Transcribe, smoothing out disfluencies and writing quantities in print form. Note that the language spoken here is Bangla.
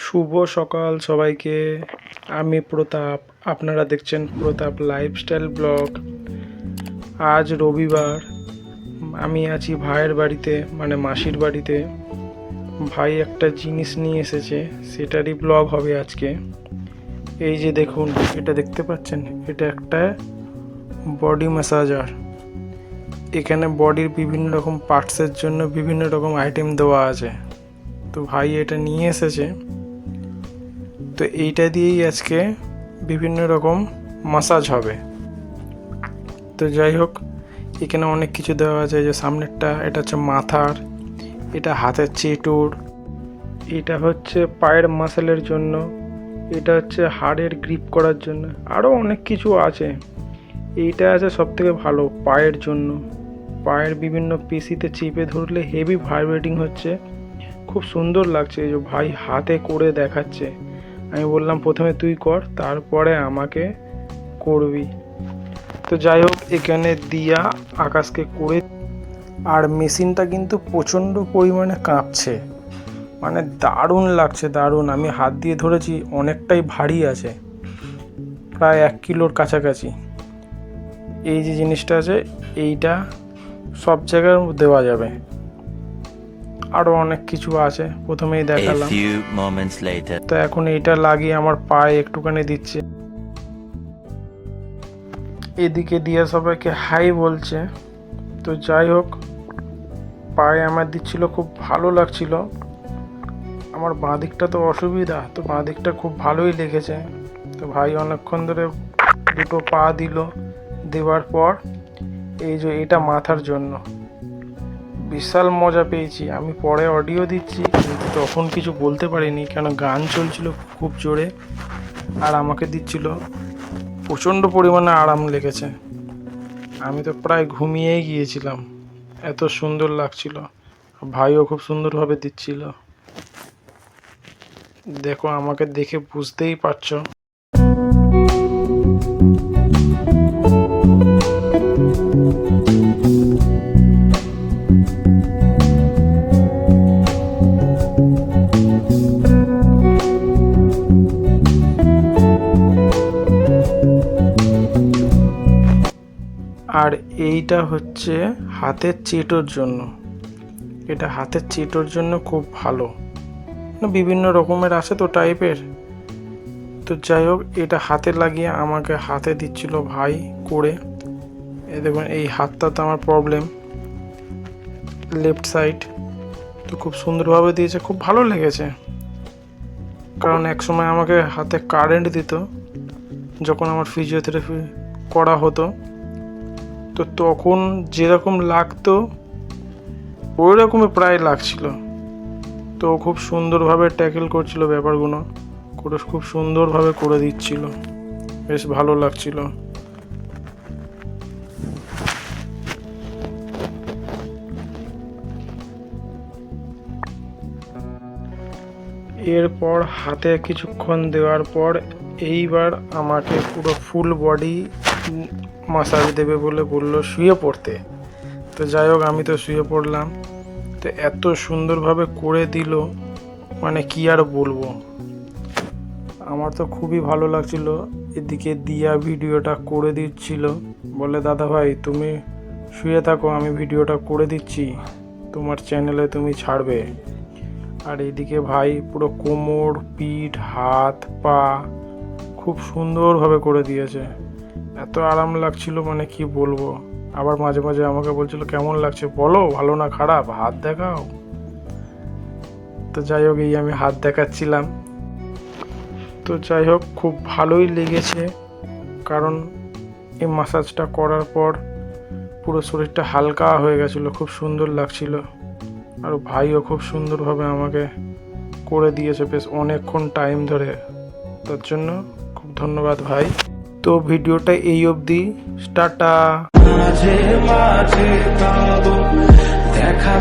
শুভ সকাল সবাইকে। আমি প্রতাপ, আপনারা দেখছেন প্রতাপ লাইফস্টাইল ব্লগ। আজ রবিবার, আমি আছি ভাইয়ের বাড়িতে, মানে মাসির বাড়িতে। ভাই একটা জিনিস নিয়ে এসেছে, সেটারই ব্লগ হবে আজকে। এই যে দেখুন, এটা দেখতে পাচ্ছেন, এটা একটা বডি ম্যাসাজার। এখানে বডির বিভিন্ন রকম পার্টসের জন্য বিভিন্ন রকম আইটেম দেওয়া আছে। তো ভাই এটা নিয়ে এসেছে, তো এইটা দিয়েই আজকে বিভিন্ন রকম মাসাজ হবে। তো যাই হোক, এখানে অনেক কিছু দেওয়া আছে। যে সামনেরটা, এটা হচ্ছে মাথার, এটা হাতের চেটুর, এটা হচ্ছে পায়ের মাসেলের জন্য, এটা হচ্ছে হাড়ের গ্রিপ করার জন্য, আরও অনেক কিছু আছে। এইটা আছে সব থেকে ভালো পায়ের জন্য। পায়ের বিভিন্ন পেশিতে চেপে ধরলে হেভি ভাইব্রেটিং হচ্ছে, খুব সুন্দর লাগছে। এই যে ভাই হাতে করে দেখাচ্ছে। আমি বললাম প্রথমে তুই কর, তারপরে আমাকে করবি। তো যাই হোক, এখানে দিয়া আকাশকে করে, আর মেশিনটা কিন্তু প্রচণ্ড পরিমাণে কাঁপছে, মানে দারুণ লাগছে, দারুণ। আমি হাত দিয়ে ধরেছি, অনেকটাই ভারী আছে, প্রায় 1 কিলোর কাছাকাছি। এই যে জিনিসটা আছে, এইটা সব জায়গায় দেওয়া যাবে। আরও অনেক কিছু আছে, প্রথমেই দেখালাম। তো এখন এইটা লাগিয়ে আমার পায়ে একটুখানি দিচ্ছে। এদিকে দিয়া সবাইকে হাই বলছে। তো যাই হোক, পায়ে আমার দিচ্ছিল, খুব ভালো লাগছিল। আমার বাঁ দিকটা তো অসুবিধা, তো বাঁ দিকটা খুব ভালোই লেগেছে। তো ভাই অনেকক্ষণ ধরে দুটো পা দিল, দেওয়ার পর এই যে এটা মাথার জন্য বিশাল মজা পেয়েছি। আমি পরে অডিও দিচ্ছি, কিন্তু তখন কিছু বলতে পারিনি, কেন গান চলছিল খুব জোরে, আর আমাকে দিচ্ছিল। প্রচণ্ড পরিমাণে আরাম লেগেছে। আমি তো প্রায় ঘুমিয়েই গিয়েছিলাম, এত সুন্দর লাগছিল। ভাইও খুব সুন্দরভাবে দিচ্ছিল। দেখো, আমাকে দেখে বুঝতেই পারছো। আর এইটা হচ্ছে হাতের চেটোর জন্য। এটা হাতের চেটোর জন্য খুব ভালো, বিভিন্ন রকমের আছে তো টাইপের। তো যাই হোক, এটা হাতে লাগিয়ে আমাকে হাতে দিচ্ছিল ভাই করে। এই দেখুন, এই হাতটা তো আমার প্রবলেম, লেফট সাইড। তো খুব সুন্দরভাবে দিয়েছে, খুব ভালো লেগেছে। কারণ এক সময় আমাকে হাতে কারেন্ট দিত যখন আমার ফিজিওথেরাপি করা হতো, তো তখন যেরকম লাগতো ওই রকমই প্রায় লাগছিল। তো খুব সুন্দরভাবে ট্যাকেল করছিল ব্যাপারগুলো, করে খুব সুন্দরভাবে করে দিচ্ছিল, বেশ ভালো লাগছিল। এরপর হাতে কিছুক্ষণ দেওয়ার পর এইবার আমাকে পুরো ফুল বডি মাসাজ দেবে বলে বললো শুয়ে পড়তে। তো যাই হোক, আমি তো শুয়ে পড়লাম। তো এত সুন্দরভাবে করে দিল, মানে কি আর বলবো, আমার তো খুবই ভালো লাগছিল। এদিকে দিয়া ভিডিওটা করে দিচ্ছিল, বলে দাদা ভাই তুমি শুয়ে থাকো, আমি ভিডিওটা করে দিচ্ছি, তোমার চ্যানেলে তুমি ছাড়বে। আর এদিকে ভাই পুরো কোমর, পিঠ, হাত, পা খুব সুন্দরভাবে করে দিয়েছে। এত আরাম লাগছিল, মানে কি বলবো। আবার মাঝে মাঝে আমাকে বলছিল কেমন লাগছে বলো, ভালো না খারাপ, হাত দেখাও। তো যাই হোক, এই আমি হাত দেখাচ্ছিলাম। তো যাই হোক, খুব ভালোই লেগেছে, কারণ এই মাসাজটা করার পর পুরো শরীরটা হালকা হয়ে গেছিলো, খুব সুন্দর লাগছিল। আর ভাইও খুব সুন্দরভাবে আমাকে করে দিয়েছে, বেশ অনেকক্ষণ টাইম ধরে। তার জন্য খুব ধন্যবাদ ভাই। তো ভিডিওটা এই অবধি, টাটা। মাঝে মাঝে দেখা